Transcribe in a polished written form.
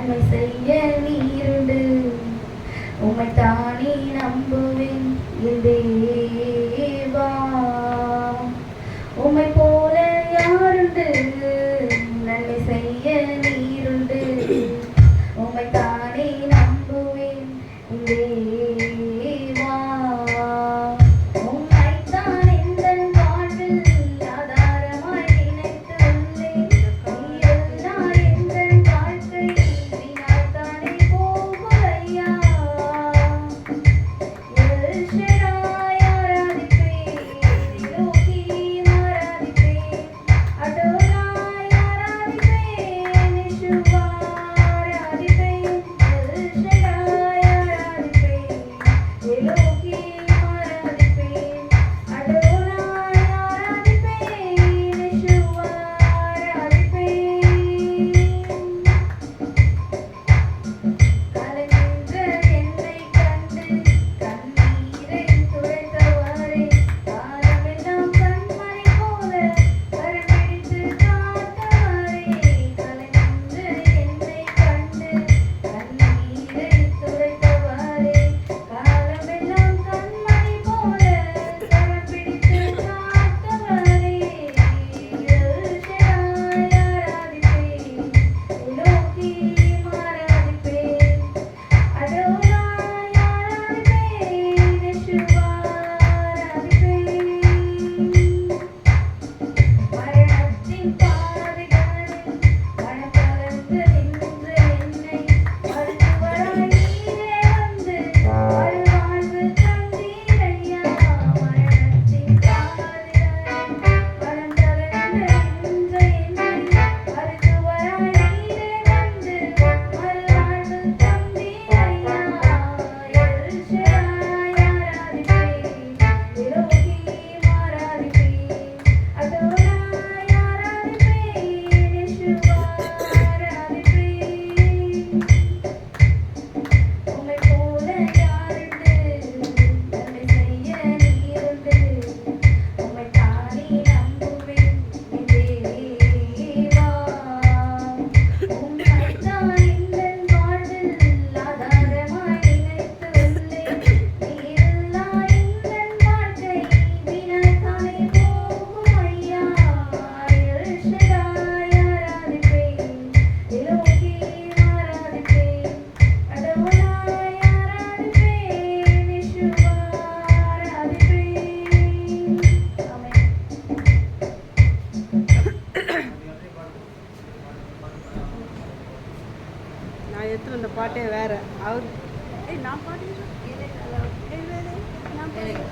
நன்மை செய்ய நீருண்டு. உம்மைத்தானே நம்புவேன் என் தேவா. உம்மை போல யாருண்டு, நன்மை செய்ய நீருண்டு. உம்மைத்தானே நம்புவேன் என் தேவா. உம்மைத்தான் எந்தன் வாழ்வில் ஆதாரமாய் நினைத்து உள்ளேன். நீ எல்லாம் எந்தன் வாழ்க்கை வீணாய்த்தானே போகுதையா. எல் ஷடாய் ஆராதிப்பேன், எலோஹீம் ஆராதிப்பேன், அடோனாய் ஆராதிப்பேன், யெஷுவா ஆராதிப்பேன். எல் ஷடாய் ஆராதிப்பேன், எலோஹீம் ஆராதிப்பேன், அடோனாய் ஆராதிப்பேன், யெஷுவா ஆராதிப்பேன். கலங்கின்ற என்னைக் கண்டு கண்ணீரை துடைத்தவரே, காலமெல்லாம் கண்மணி போல கரம் பிடித்து காத்தவரே. கலங்கின்ற என்னைக் கண்டு கண்ணீரை துடைத்தவரே, காலமெல்லாம் கண்மணி போல கரம் பிடித்து காத்தவரே. எல் ஷடாய் ஆராதிப்பேன், எலோஹீம் ஆராதிப்பேன், அடோனாய் ஆராதிப்பேன், யெஷுவா ஆராதிப்பேன். மரணத்தின் பாதைகளில் மனம் கலந்து நின்ற என்னை மருத்துவராய் நீரே வந்து மறுவாழ்வு தந்தீரையா. மரணத்தின் பாதைகளில் மனம் கலந்து நின்ற என்னை மருத்துவராய் நீரே வந்து மறுவாழ்வு தந்தீரையா. எல் ஷடாய் ஆராதிப்பேன், எலோஹீம் ஆராதிப்பேன், அடோனாய் ஆராதிப்பேன், யெஷுவா ஆராதிப்பேன். உம்மை போல யாருண்டு, நன்மை செய்ய நீருண்டு. உம்மைத்தானே நம்புவேன் என் தேவா. உம்மைத்தான் எந்தன் வாழ்வில் ஆதாரமாய் நினைத்து உள்ளேன். நீரில்லா எந்தன் வாழ்க்கை வீணாய்த்தானே போகும் ஐயா. எல் ஷடாய் ஆராதிப்பேன், எலோஹீம் ஆராதிப்பேன், அடோனாய் ஆராதிப்பேன், யெஷுவா ஆராதிப்பேன். ஆமென். நான் எடுத்துட்டு வந்த பாட்டே வேற. அவர் நான் பாட்டு நான் பாட்டு